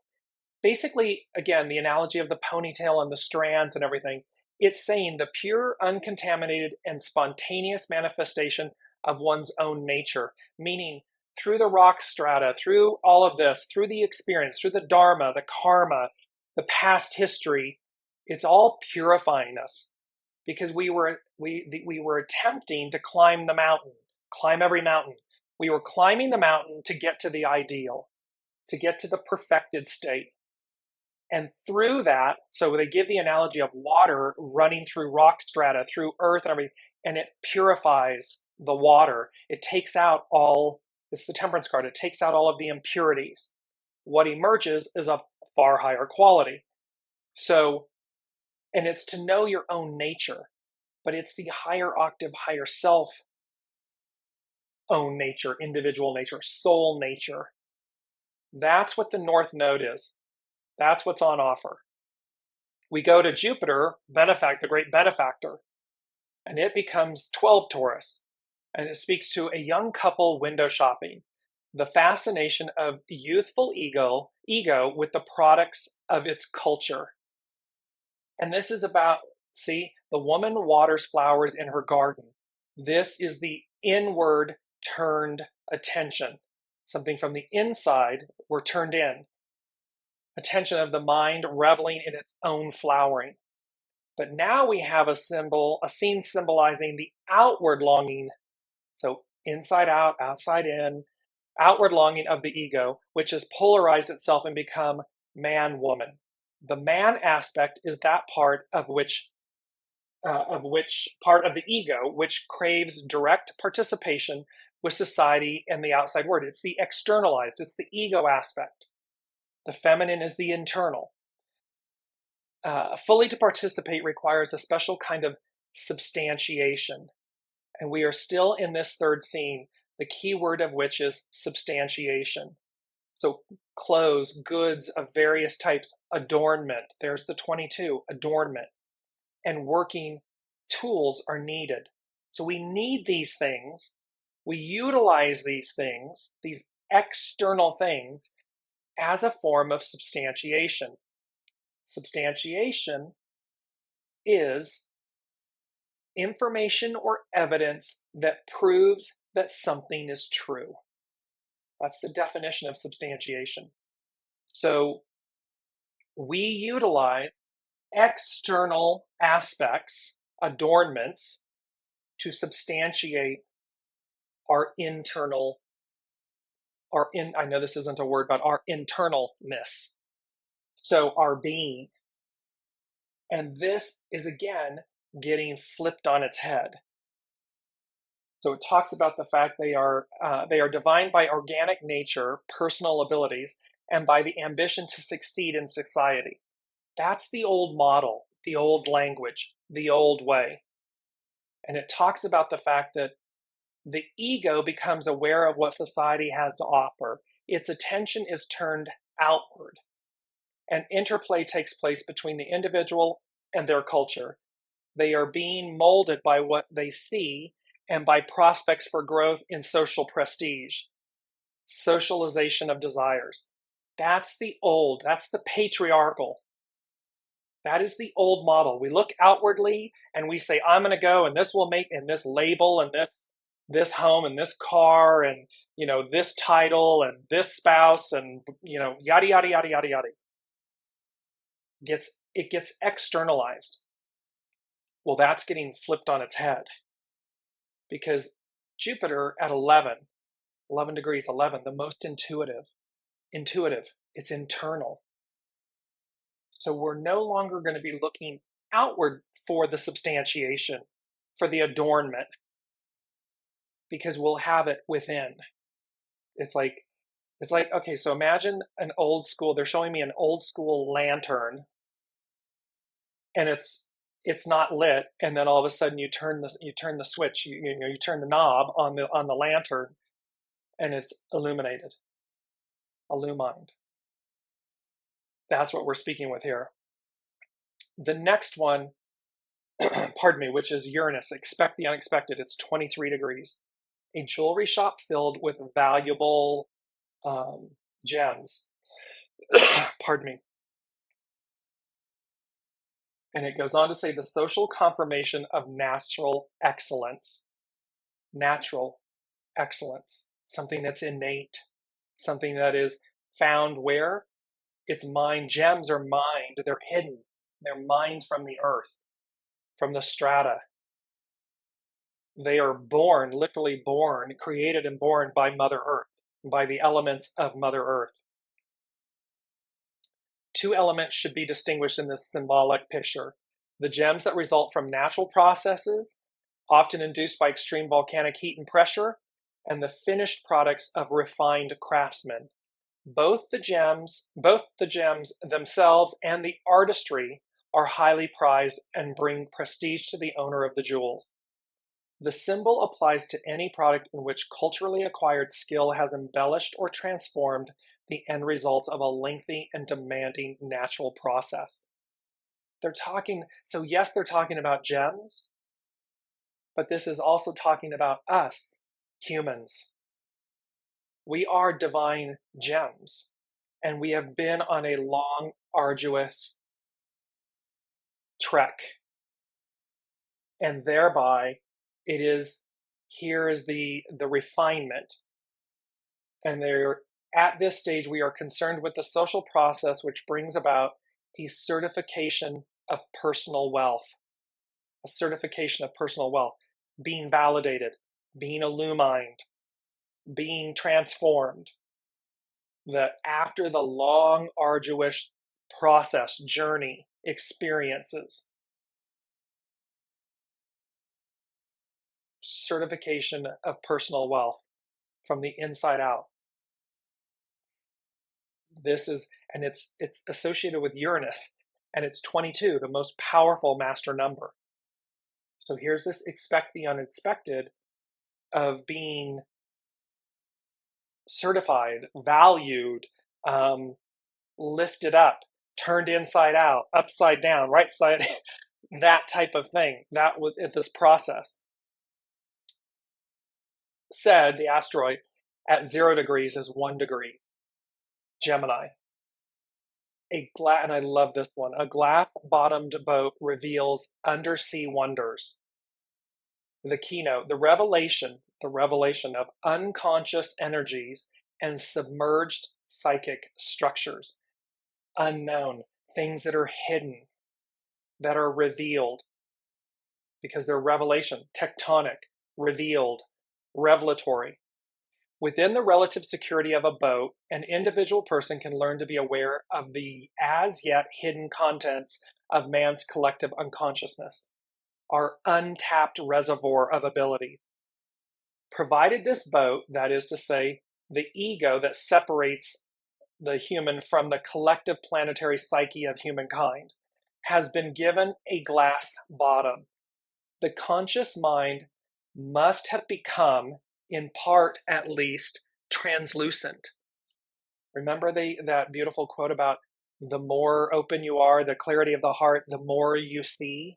Basically, again, the analogy of the ponytail and the strands and everything, it's saying the pure, uncontaminated, and spontaneous manifestation of one's own nature, meaning through the rock strata, through all of this, through the experience, through the dharma, the karma, the past history, it's all purifying us, because we were attempting to climb the mountain, climb every mountain. We were climbing the mountain to get to the ideal, to get to the perfected state. And through that, so they give the analogy of water running through rock strata, through earth and everything, and it purifies the water. It takes out it's the temperance card, it takes out all of the impurities. What emerges is a far higher quality. So, and it's to know your own nature, but it's the higher octave, higher self own nature, individual nature, soul nature. That's what the North Node is. That's what's on offer. We go to Jupiter, the great benefactor, and it becomes 12 Taurus. And it speaks to a young couple window shopping, the fascination of youthful ego with the products of its culture. And this is about, see, the woman waters flowers in her garden. This is the inward turned attention. Something from the inside, we're turned in. Attention of the mind reveling in its own flowering. But now we have a scene symbolizing the outward longing. So inside out, outside in, outward longing of the ego, which has polarized itself and become man, woman. The man aspect is that part of which part of the ego which craves direct participation with society and the outside world. It's the externalized, it's the ego aspect. The feminine is the internal. Fully to participate requires a special kind of substantiation. And we are still in this third scene, the key word of which is substantiation. So clothes, goods of various types, adornment. There's the 22, adornment. And working tools are needed. So we need these things. We utilize these things, these external things, as a form of substantiation. Substantiation is information or evidence that proves that something is true. That's the definition of substantiation. So we utilize external aspects, adornments, to substantiate our internal, I know this isn't a word, but our internalness. So our being. And this is again getting flipped on its head. So it talks about the fact they are defined by organic nature, personal abilities, and by the ambition to succeed in society. That's the old model, the old language, the old way. And it talks about the fact that the ego becomes aware of what society has to offer. Its attention is turned outward. And interplay takes place between the individual and their culture. They are being molded by what they see and by prospects for growth in social prestige, socialization of desires. That's the patriarchal. That is the old model. We look outwardly and we say, I'm going to go and this will make, and this label and this home and this car and, this title and this spouse and, yada, yada, yada, yada, yada. gets externalized. Well, that's getting flipped on its head, because Jupiter at 11 degrees 11, the most intuitive, it's internal. So we're no longer going to be looking outward for the substantiation, for the adornment, because we'll have it within. It's like, okay, so imagine an old school, they're showing me an old school lantern, and it's not lit, and then all of a sudden you turn the switch, you turn the knob on the lantern, and it's illuminated, illumined. That's what we're speaking with here. The next one, pardon me, which is Uranus, expect the unexpected. It's 23 degrees. A jewelry shop filled with valuable gems. Pardon me. And it goes on to say the social confirmation of natural excellence. Natural excellence. Something that's innate. Something that is found where? It's mined. Gems are mined. They're hidden. They're mined from the earth, from the strata. They are born, literally born, created and born by Mother Earth, by the elements of Mother Earth. Two elements should be distinguished in this symbolic picture. The gems that result from natural processes, often induced by extreme volcanic heat and pressure, and the finished products of refined craftsmen. Both the gems themselves and the artistry are highly prized and bring prestige to the owner of the jewels. The symbol applies to any product in which culturally acquired skill has embellished or transformed the end result of a lengthy and demanding natural process. They're talking about gems, but this is also talking about us, humans. We are divine gems, and we have been on a long, arduous trek. And thereby, here is the refinement. And at this stage, we are concerned with the social process which brings about a certification of personal wealth. A certification of personal wealth. Being validated, being illumined, being transformed. That after the long, arduous process, journey, experiences, certification of personal wealth from the inside out. It's associated with Uranus, and it's 22, the most powerful master number. So here's this expect the unexpected of being certified, valued, lifted up, turned inside out, upside down, right side, that type of thing. That was this process. Said the asteroid at 0 degrees is 1 degree. Gemini. And I love this one. A glass-bottomed boat reveals undersea wonders. The keynote, the revelation of unconscious energies and submerged psychic structures. Unknown, things that are hidden, that are revealed, because they're revelation, tectonic, revealed, revelatory. Within the relative security of a boat, an individual person can learn to be aware of the as yet hidden contents of man's collective unconsciousness, our untapped reservoir of ability. Provided this boat, that is to say, the ego that separates the human from the collective planetary psyche of humankind, has been given a glass bottom. The conscious mind must have become, in part at least, translucent. Remember that beautiful quote about the more open you are, the clarity of the heart, the more you see?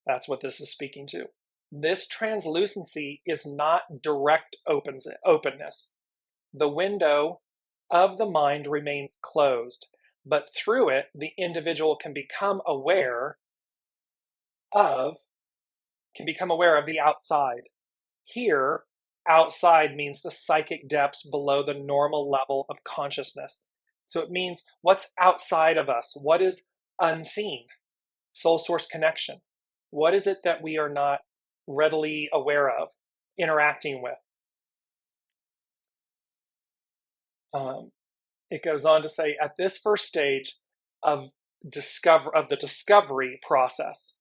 That's what this is speaking to. This translucency is not direct openness. The window of the mind remains closed, but through it, the individual can become aware of the outside. Here, outside means the psychic depths below the normal level of consciousness. So it means what's outside of us, what is unseen, soul source connection. What is it that we are not readily aware of, interacting with? It goes on to say, at this first stage of the discovery process,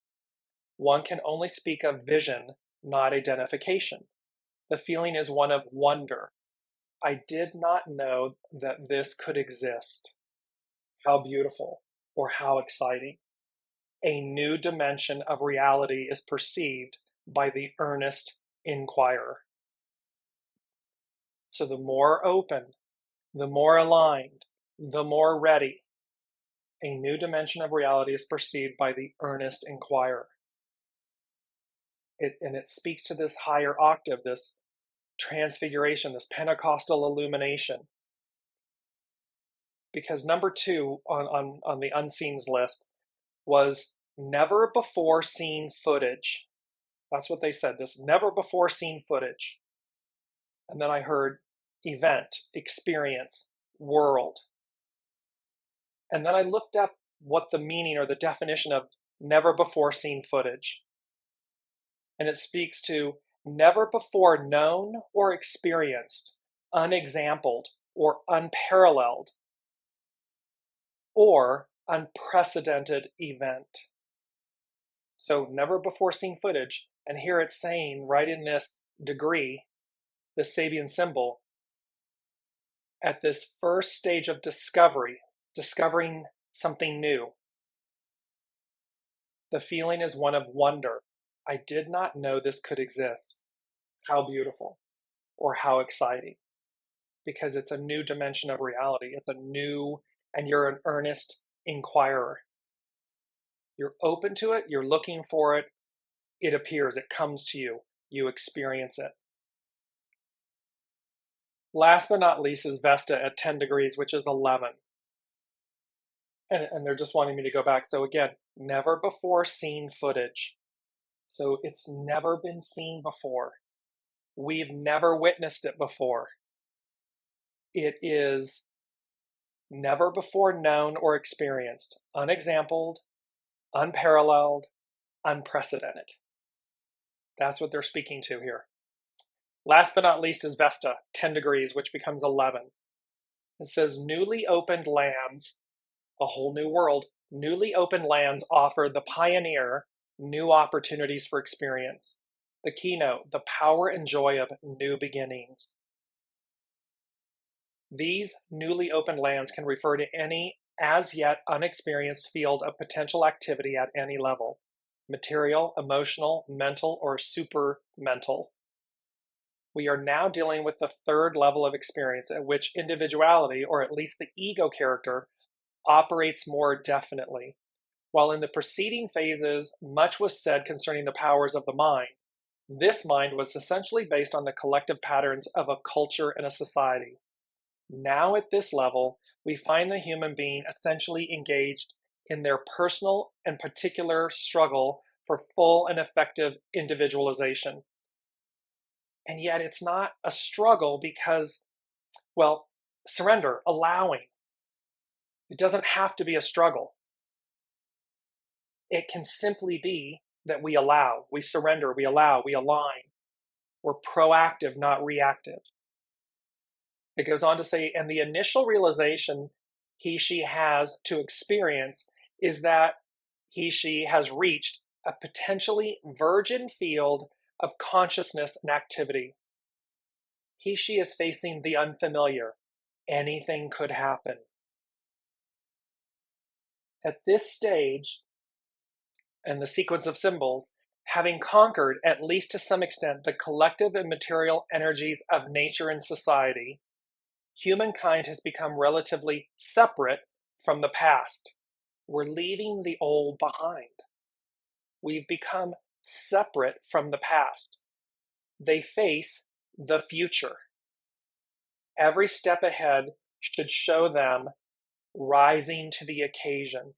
one can only speak of vision, not identification. The feeling is one of wonder. I did not know that this could exist. How beautiful, or how exciting. A new dimension of reality is perceived by the earnest inquirer. So the more open, the more aligned, the more ready, a new dimension of reality is perceived by the earnest inquirer. And it speaks to this higher octave, this transfiguration, this Pentecostal illumination. Because number 2 on the unseens list was never before seen footage. That's what they said, this never before seen footage. And then I heard event, experience, world. And then I looked up what the meaning or the definition of never before seen footage. And it speaks to never before known or experienced, unexampled or unparalleled, or unprecedented event. So never before seen footage. And here it's saying right in this degree, the SABIAN symbol, at this first stage of discovery, discovering something new, the feeling is one of wonder. I did not know this could exist. How beautiful, or how exciting. Because it's a new dimension of reality. It's a new, and you're an earnest inquirer. You're open to it, you're looking for it, it appears, it comes to you, you experience it. Last but not least is Vesta at 10 degrees, which is 11. And they're just wanting me to go back. So again, never before seen footage. So it's never been seen before. We've never witnessed it before. It is never before known or experienced, unexampled, unparalleled, unprecedented. That's what they're speaking to here. Last but not least is Vesta, 10 degrees, which becomes 11. It says, newly opened lands, a whole new world, newly opened lands offer the pioneer new opportunities for experience. The keynote, the power and joy of new beginnings. These newly opened lands can refer to any as yet unexperienced field of potential activity at any level, material, emotional, mental, or supermental. We are now dealing with the third level of experience at which individuality, or at least the ego character, operates more definitely. While in the preceding phases, much was said concerning the powers of the mind, this mind was essentially based on the collective patterns of a culture and a society. Now at this level, we find the human being essentially engaged in their personal and particular struggle for full and effective individualization. And yet it's not a struggle because, well, surrender, allowing. It doesn't have to be a struggle. It can simply be that we allow, we surrender, we allow, we align. We're proactive, not reactive. It goes on to say, and the initial realization she has to experience is that she has reached a potentially virgin field of consciousness and activity. She is facing the unfamiliar. Anything could happen. At this stage, and the sequence of symbols, having conquered, at least to some extent, the collective and material energies of nature and society, humankind has become relatively separate from the past. We're leaving the old behind. We've become separate from the past. They face the future. Every step ahead should show them rising to the occasion.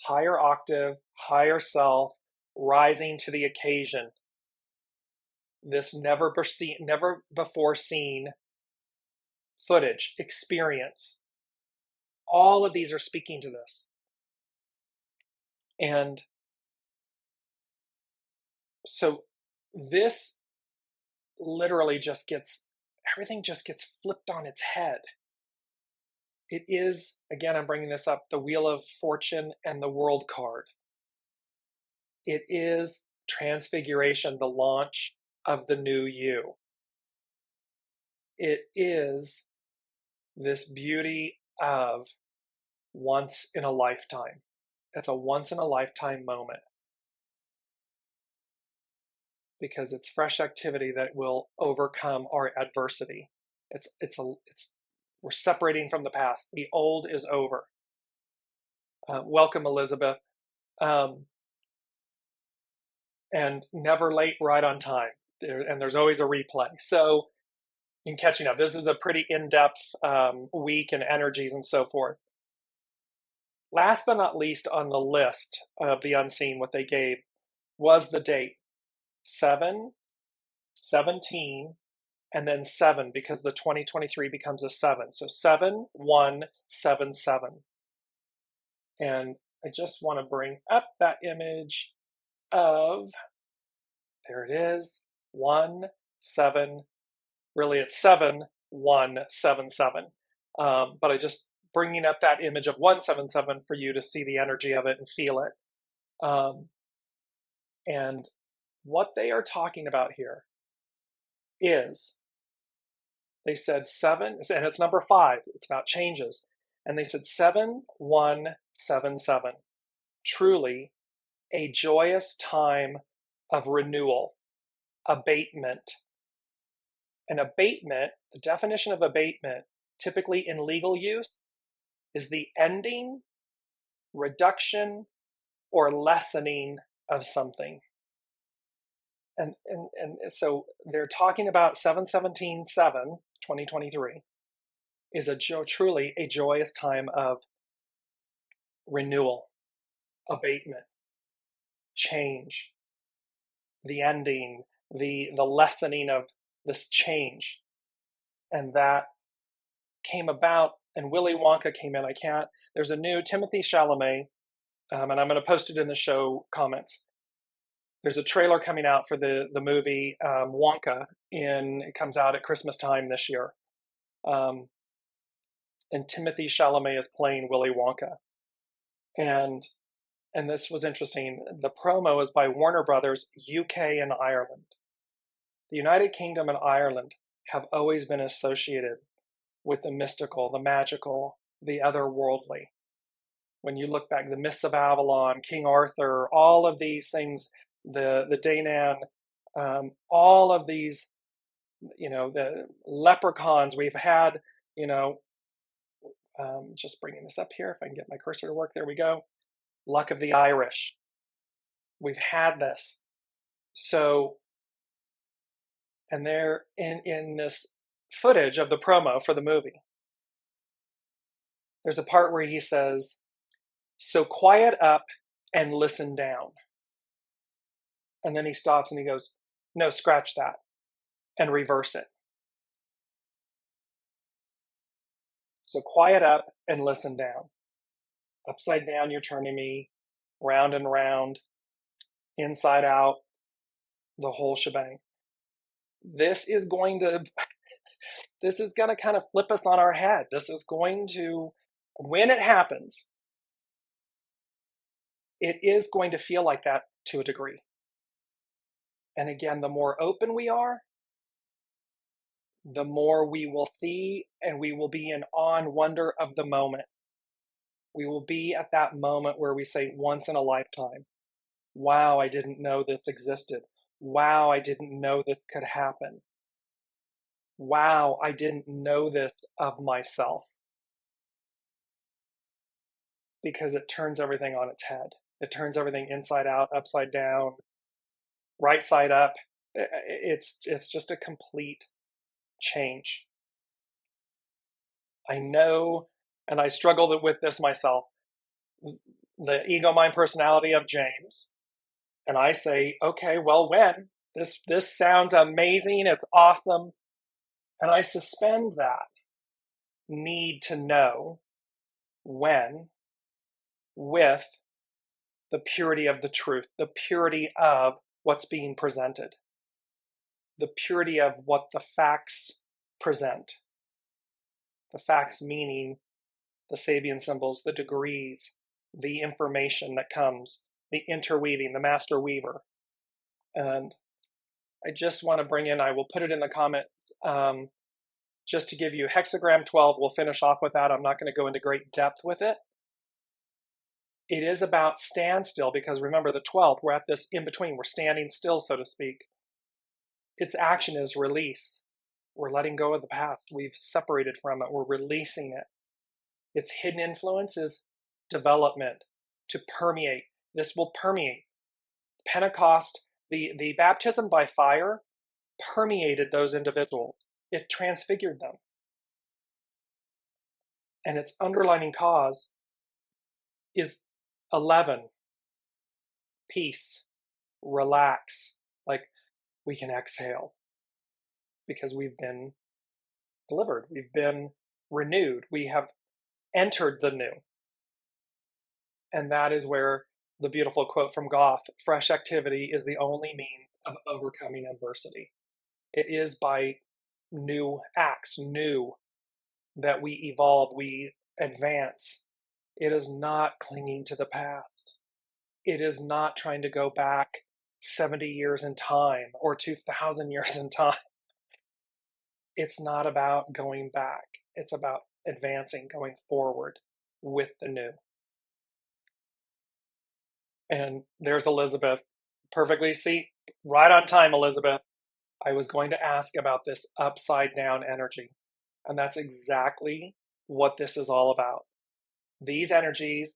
Higher octave, higher self, rising to the occasion. This never before seen footage, experience. All of these are speaking to this. And so this literally just gets, everything just gets flipped on its head. It is, again, I'm bringing this up, the Wheel of Fortune and the World card. It is Transfiguration, the launch of the new you. It is this beauty of once in a lifetime. It's a once in a lifetime moment because it's fresh activity that will overcome our adversity. We're separating from the past. The old is over. Welcome, Elizabeth. And never late, right on time. And there's always a replay. So in catching up, this is a pretty in-depth week and energies and so forth. Last but not least on the list of the unseen, what they gave was the date 7, 17, and then 7, because the 2023 becomes a 7. So 7, 1, 7, 7. And I just want to bring up that image of, there it is, 1, 7. Really, it's 7, 1, 7, 7. But I just bringing up that image of 177 for you to see the energy of it and feel it. And what they are talking about here is, they said 7, and it's number 5. It's about changes. And they said 7, 1, 7, 7. Truly a joyous time of renewal, abatement. An abatement, the definition of abatement, typically in legal use, is the ending, reduction, or lessening of something. And so they're talking about 7/17/7, 2023, is truly a joyous time of renewal, abatement, change, the ending, the lessening of this change. And that came about, and Willy Wonka came in. There's a new Timothée Chalamet, and I'm going to post it in the show comments. There's a trailer coming out for the movie Wonka. It comes out at Christmas time this year. And Timothée Chalamet is playing Willy Wonka. And this was interesting. The promo is by Warner Brothers, UK and Ireland. The United Kingdom and Ireland have always been associated with the mystical, the magical, the otherworldly. When you look back, the Myths of Avalon, King Arthur, all of these things, the Danann, all of these, the leprechauns we've had, just bringing this up here, if I can get my cursor to work, there we go. Luck of the Irish. We've had this. So, and they're in this footage of the promo for the movie. There's a part where he says, "So quiet up and listen down." And then he stops and he goes, "No, scratch that," and reverse it. So quiet up and listen down. Upside down, you're turning me, round and round, inside out, the whole shebang. This is going to kind of flip us on our head. This is going to, when it happens, it is going to feel like that to a degree. And again, the more open we are, the more we will see, and we will be in awe and wonder of the moment. We will be at that moment where we say, once in a lifetime, wow, I didn't know this existed. Wow, I didn't know this could happen. Wow, I didn't know this of myself. Because it turns everything on its head. It turns everything inside out, upside down, right side up. It's just a complete change. I know, and I struggled with this myself, the ego, mind, personality of James. And I say, okay, well, when? This sounds amazing. It's awesome. And I suspend that. need to know when with the purity of the truth, the purity of what's being presented, the purity of what the facts present. The facts meaning the Sabian symbols, the degrees, the information that comes, the interweaving, the master weaver. And I just want to bring in, I will put it in the comments, just to give you hexagram 12. We'll finish off with that. I'm not going to go into great depth with it. It is about standstill, because remember the 12th, we're at this in between. We're standing still, so to speak. Its action is release. We're letting go of the past. We've separated from it. We're releasing it. Its hidden influence is development, to permeate. This will permeate. Pentecost, the baptism by fire permeated those individuals. It transfigured them. And its underlining cause is 11. Peace. Relax. Like, we can exhale because we've been delivered. We've been renewed. We have entered the new. And that is where the beautiful quote from Goethe, fresh activity is the only means of overcoming adversity. It is by new acts, new, that we evolve, we advance. It is not clinging to the past. It is not trying to go back 70 years in time or 2,000 years in time. It's not about going back. It's about advancing, going forward with the new. And there's Elizabeth. Perfectly, see, right on time, Elizabeth. I was going to ask about this upside down energy. And that's exactly what this is all about. These energies,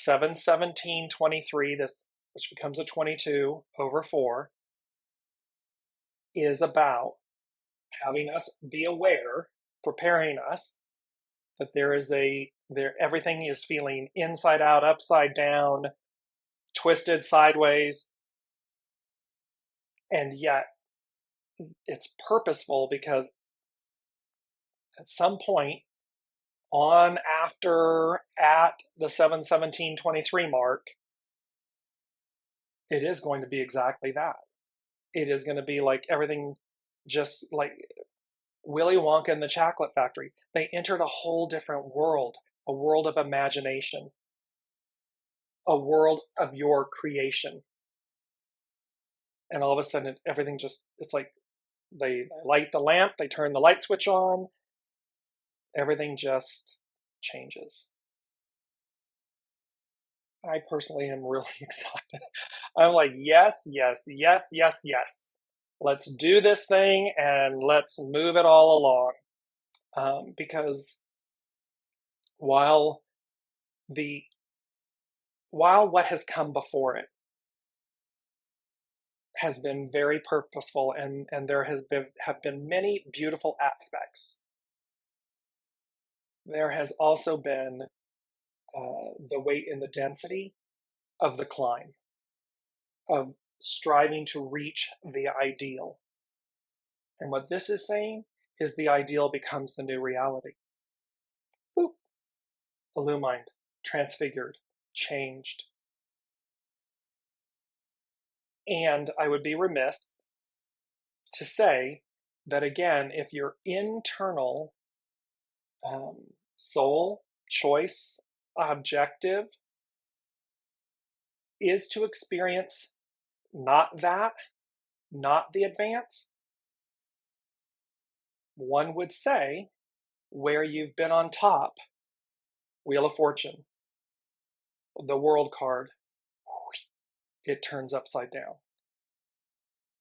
7-17-23, this, which becomes a 22 over 4, is about having us be aware, preparing us that everything is feeling inside out, upside down, twisted sideways, and yet it's purposeful, because at some point at the 7-17-23 mark, it is going to be exactly that. It is going to be like everything, just like Willy Wonka and the Chocolate Factory. They entered a whole different world, a world of imagination, a world of your creation. And all of a sudden, everything just, it's like they light the lamp, they turn the light switch on, everything just changes. I personally am really excited. I'm like, yes, yes, yes, yes, yes. Let's do this thing and let's move it all along. Because while what has come before it has been very purposeful, and there have been many beautiful aspects, there has also been the weight and the density of the climb, of striving to reach the ideal. And what this is saying is the ideal becomes the new reality. Boop. Illumined, transfigured, changed. And I would be remiss to say that, again, if your internal soul, choice, objective is to experience not the advance, one would say, where you've been on top, Wheel of Fortune, the World card, it turns upside down.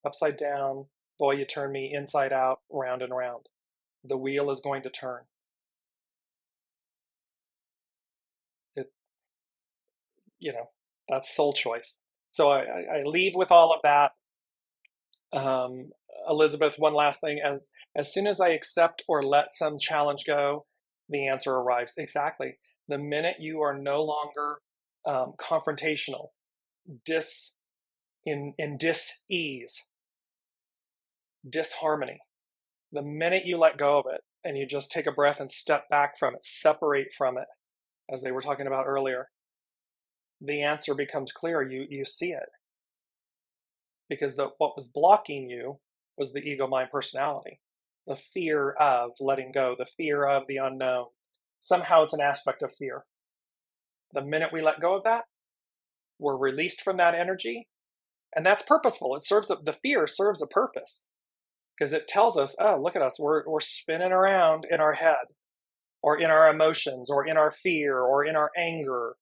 Upside down, boy, you turn me inside out, round and round. The wheel is going to turn. That's soul choice. So I leave with all of that. Elizabeth, one last thing. As soon as I accept or let some challenge go, the answer arrives. Exactly. The minute you are no longer confrontational, in dis-ease, disharmony, the minute you let go of it, and you just take a breath and step back from it, separate from it, as they were talking about earlier, the answer becomes clear. You see it. Because what was blocking you was the ego mind personality, the fear of letting go, the fear of the unknown. Somehow it's an aspect of fear. The minute we let go of that, we're released from that energy, and that's purposeful. The fear serves a purpose because it tells us, oh, look at us, we're spinning around in our head, or in our emotions, or in our fear, or in our anger,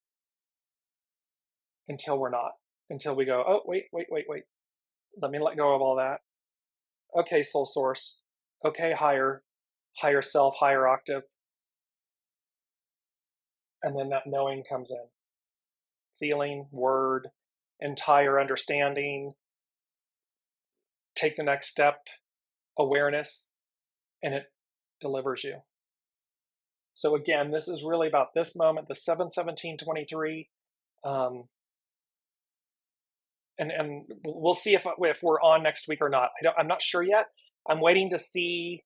until we're not, until we go, oh, wait. Let me let go of all that. Okay, soul source. Okay, higher self, higher octave. And then that knowing comes in. Feeling, word, entire understanding. Take the next step, awareness, and it delivers you. So again, this is really about this moment, the 7/17/23. And we'll see if we're on next week or not. I'm not sure yet. I'm waiting to see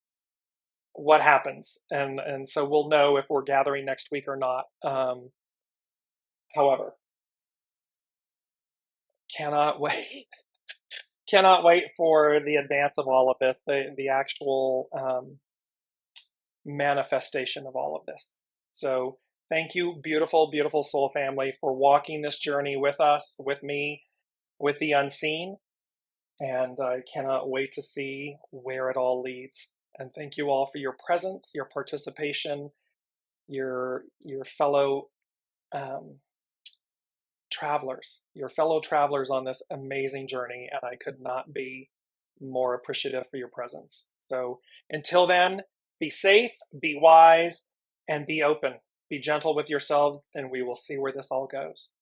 what happens, and so we'll know if we're gathering next week or not. However, cannot wait. Cannot wait for the advance of all of this, the actual manifestation of all of this. So thank you, beautiful, beautiful soul family, for walking this journey with us, with me, with the unseen. And I cannot wait to see where it all leads. And thank you all for your presence, your participation, your fellow travelers, your fellow travelers on this amazing journey. And I could not be more appreciative for your presence. So until then, be safe, be wise, and be open. Be gentle with yourselves, and we will see where this all goes.